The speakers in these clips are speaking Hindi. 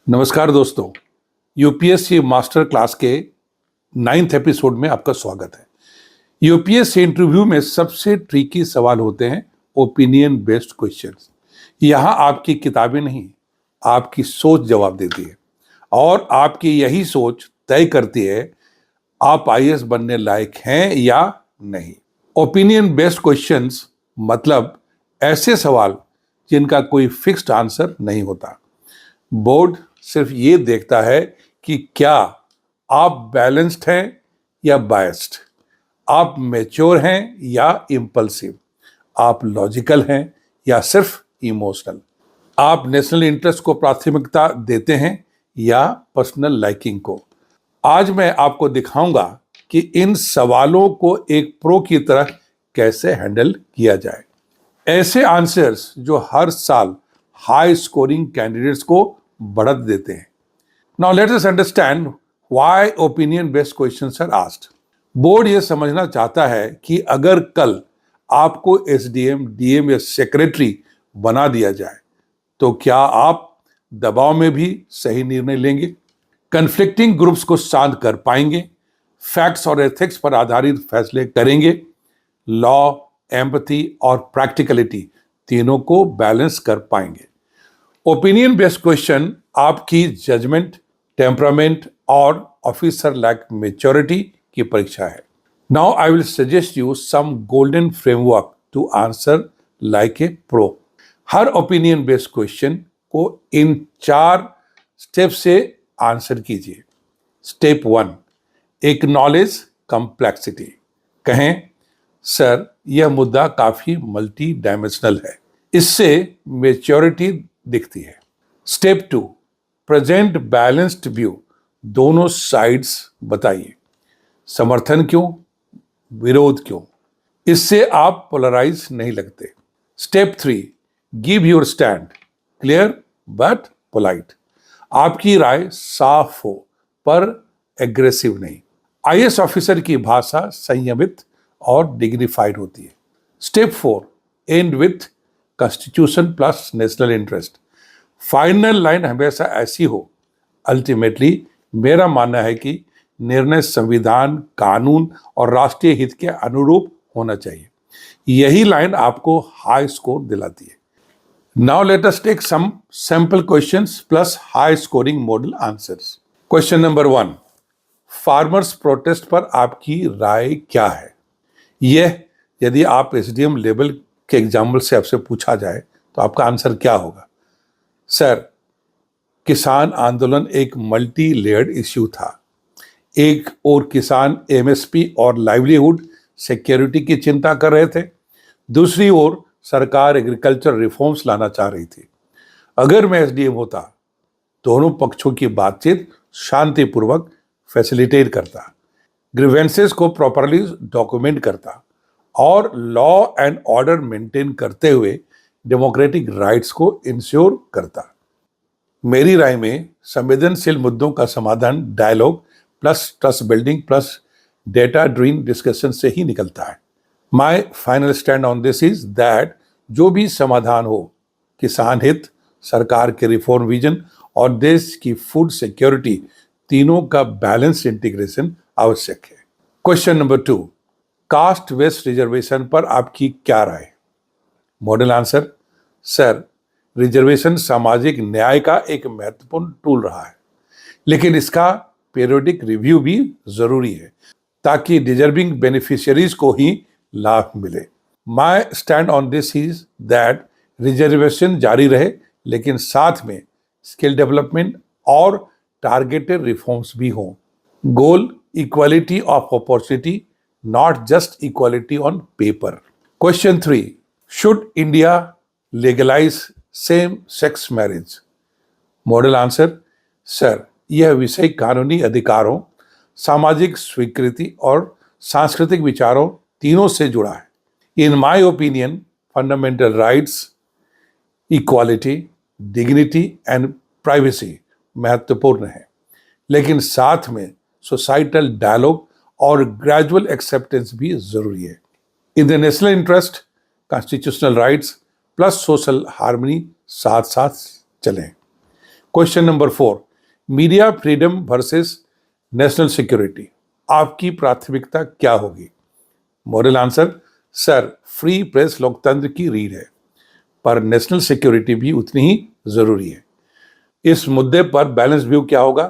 नमस्कार दोस्तों, यूपीएससी मास्टर क्लास के 9th एपिसोड में आपका स्वागत है। यूपीएससी इंटरव्यू में सबसे ट्रिकी सवाल होते हैं ओपिनियन बेस्ड क्वेश्चंस। यहाँ आपकी किताबें नहीं, आपकी सोच जवाब देती है और आपकी यही सोच तय करती है आप आईएएस बनने लायक हैं या नहीं। ओपिनियन बेस्ड क्वेश्चंस मतलब ऐसे सवाल जिनका कोई फिक्स्ड आंसर नहीं होता। बोर्ड सिर्फ ये देखता है कि क्या आप बैलेंस्ड हैं या बायस्ड, आप मैच्योर हैं या इम्पल्सिव, आप लॉजिकल हैं या सिर्फ इमोशनल, आप नेशनल इंटरेस्ट को प्राथमिकता देते हैं या पर्सनल लाइकिंग को। आज मैं आपको दिखाऊंगा कि इन सवालों को एक प्रो की तरह कैसे हैंडल किया जाए। ऐसे आंसर्स जो हर साल हाई स्कोरिंग कैंडिडेट्स को बढ़त देते हैं। Now let us understand why opinion based questions are asked. Board ये समझना चाहता है कि अगर कल आपको एसडीएम, डीएम या सेक्रेटरी बना दिया जाए तो क्या आप दबाव में भी सही निर्णय लेंगे, कन्फ्लिक्टिंग ग्रुप्स को शांत कर पाएंगे, फैक्ट्स और एथिक्स पर आधारित फैसले करेंगे, लॉ, एम्पैथी और प्रैक्टिकलिटी तीनों को बैलेंस कर पाएंगे। ओपिनियन बेस्ड क्वेश्चन आपकी जजमेंट, टेम्परामेंट और ऑफिसर लाइक मैच्योरिटी की परीक्षा है। Now I will suggest you some golden framework to answer like a pro. हर ओपिनियन बेस्ड क्वेश्चन को इन 4 स्टेप से आंसर कीजिए। Step 1, acknowledge complexity. कहें, सर यह मुद्दा काफी मल्टी डायमेंशनल है, इससे मैच्योरिटी दिखती है। Step 2, present balanced view. दोनों साइड्स बताइए, समर्थन क्यों, विरोध क्यों, इससे आप पोलराइज नहीं लगते। Step 3, give your stand, clear but polite. आपकी राय साफ हो पर एग्रेसिव नहीं। आईएएस ऑफिसर की भाषा संयमित और डिग्निफाइड होती है। Step 4, and with constitution plus national interest. Final line हमेशा ऐसी हो, अल्टीमेटली मेरा मानना है कि निर्णय संविधान, कानून और राष्ट्रीय हित के अनुरूप होना चाहिए। यही लाइन आपको हाई स्कोर दिलाती है। Now let us take some sample questions plus high scoring model answers. Question number 1, farmers protest पर आपकी राय क्या है? यह यदि आप एसडीएम लेवल के एग्जाम्पल से आपसे पूछा जाए तो आपका आंसर क्या होगा? सर, किसान आंदोलन एक मल्टी लेयर्ड इश्यू था। एक और किसान एमएसपी और लाइवलीहुड सिक्योरिटी की चिंता कर रहे थे, दूसरी ओर सरकार एग्रीकल्चर रिफॉर्म्स लाना चाह रही थी। अगर मैं एसडीएम होता, दोनों पक्षों की बातचीत शांतिपूर्वक फैसिलिटेट करता, ग्रीवेंसेस को प्रॉपरली डॉक्यूमेंट करता और लॉ एंड ऑर्डर मेंटेन करते हुए डेमोक्रेटिक राइट्स को इंश्योर करता। मेरी राय में संवेदनशील मुद्दों का समाधान dialogue plus trust building plus data driven discussion से ही निकलता है। My final stand on this is that जो भी समाधान हो, किसान हित, सरकार के रिफॉर्म विजन और देश की फूड सिक्योरिटी, तीनों का बैलेंस इंटीग्रेशन आवश्यक है। Question number 2, caste based reservation पर आपकी क्या राय? मॉडल आंसर, सर रिजर्वेशन सामाजिक न्याय का एक महत्वपूर्ण टूल रहा है, लेकिन इसका पीरियोडिक रिव्यू भी जरूरी है ताकि डिजर्विंग बेनिफिशियरीज को ही लाभ मिले। My stand on this is that reservation जारी रहे, लेकिन साथ में स्किल डेवलपमेंट और टारगेटेड रिफॉर्म्स भी हों। Goal equality of opportunity, not just equality on paper. Question 3, should India legalise same sex marriage? Model answer, sir यह विषय कानूनी अधिकारों, सामाजिक स्वीकृति और सांस्कृतिक विचारों तीनों से जुड़ा है। In my opinion fundamental rights, equality, dignity and privacy महत्वपूर्ण है, लेकिन साथ में सोसाइटल डायलॉग और ग्रेजुअल एक्सेप्टेंस भी जरूरी है। In the national interest, constitutional rights plus social harmony साथ साथ चलें। Question number 4, media freedom versus national security, आपकी प्राथमिकता क्या होगी? Model answer, sir free press लोकतंत्र की रीढ़ है, पर नेशनल सिक्योरिटी भी उतनी ही जरूरी है। इस मुद्दे पर बैलेंस व्यू क्या होगा?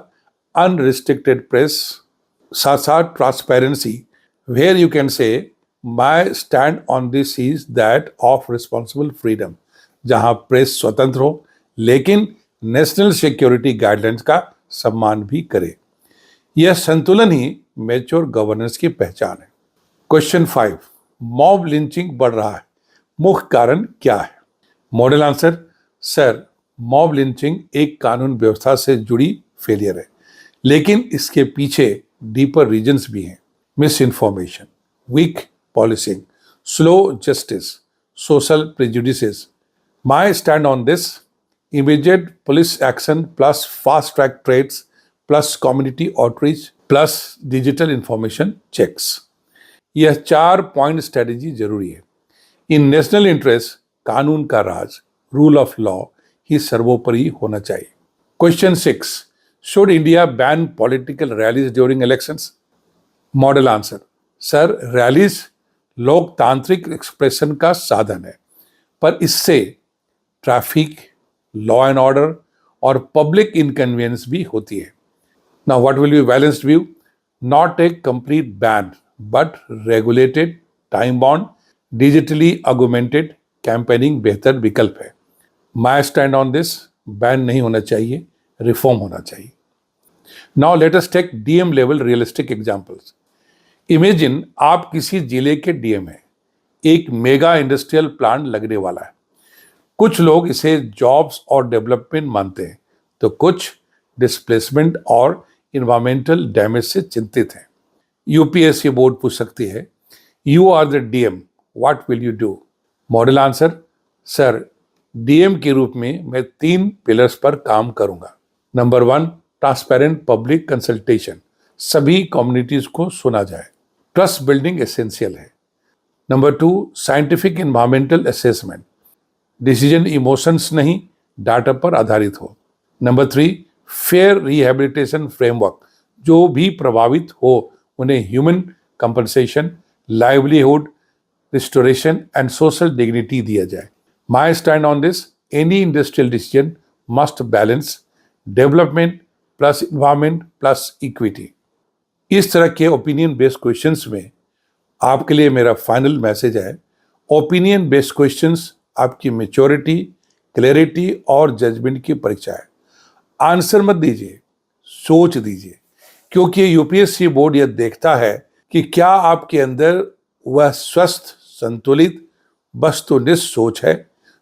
अनरिस्ट्रिक्टेड प्रेस, साथ साथ transparency, where you can say my stand on this is that of responsible freedom, जहां प्रेस स्वतंत्र हो लेकिन नेशनल सिक्योरिटी गाइडलाइंस का सम्मान भी करे। यह संतुलन ही मैच्योर गवर्नेंस की पहचान है। क्वेश्चन 5, मॉब लिंचिंग बढ़ रहा है, मुख्य कारण क्या है? Model answer, sir mob lynching एक कानून व्यवस्था से जुड़ी फेलियर है, लेकिन इसके पीछे डीपर रीजंस भी हैं। Misinformation, weak policing, slow justice, social prejudices. My stand on this, immediate police action plus fast track trades plus community outreach plus digital information checks. यह 4 पॉइंट स्ट्रेटेजी जरूरी है। इन नेशनल इंटरेस्ट कानून का राज, रूल ऑफ लॉ ही सर्वोपरि होना चाहिए। Question 6, should India ban political rallies during elections? Model answer, sir rallies लोकतांत्रिक एक्सप्रेशन का साधन है, पर इससे ट्रैफिक, लॉ एंड ऑर्डर और पब्लिक इनकन्वीनियंस भी होती है। Now what will be balanced view? Not a complete ban but regulated, time bound, digitally augmented campaigning बेहतर विकल्प है। माई स्टैंड ऑन दिस, बैन नहीं होना चाहिए, रिफॉर्म होना चाहिए। Now let us take DM level realistic examples. Imagine आप किसी जिले के डीएम हैं, एक मेगा इंडस्ट्रियल प्लांट लगने वाला है। कुछ लोग इसे जॉब्स और डेवलपमेंट मानते हैं, तो कुछ डिस्प्लेसमेंट और इन्वायरमेंटल डैमेज से चिंतित हैं। यूपीएससी बोर्ड पूछ सकती है, you are the DM, what will you do? Model answer, sir DM के रूप में मैं 3 पिलर्स पर काम करूंगा। नंबर 1, ट्रांसपेरेंट पब्लिक कंसल्टेशन, सभी कम्युनिटीज को सुना जाए। ट्रस्ट बिल्डिंग एसेंशियल है। Number 2, scientific environmental assessment, decision emotions नहीं डाटा पर आधारित हो। नंबर 3, फेयर रिहेबिलिटेशन फ्रेमवर्क, जो भी प्रभावित हो उन्हें human compensation, livelihood restoration and social dignity दिया जाए। माई stand on this, any industrial decision must balance development plus environment plus equity. इस तरह के ओपिनियन बेस्ड क्वेश्चंस में आपके लिए मेरा फाइनल मैसेज है, ओपिनियन बेस्ड क्वेश्चंस आपकी मैच्योरिटी, क्लैरिटी और जजमेंट की परीक्षा है। आंसर मत दीजिए, सोच दीजिए, क्योंकि यूपीएससी बोर्ड यह देखता है कि क्या आपके अंदर वह स्वस्थ, संतुलित, वस्तुनिष्ठ सोच है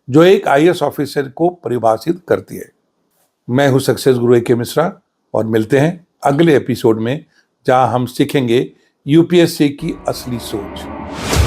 जो एक आईएएस ऑफिसर को परिभाषित करती है। मैं हूं सक्सेस गुरु ए.के. मिश्रा और मिलते हैं अगले एपिसोड में, जहां हम सीखेंगे यूपीएससी की असली सोच।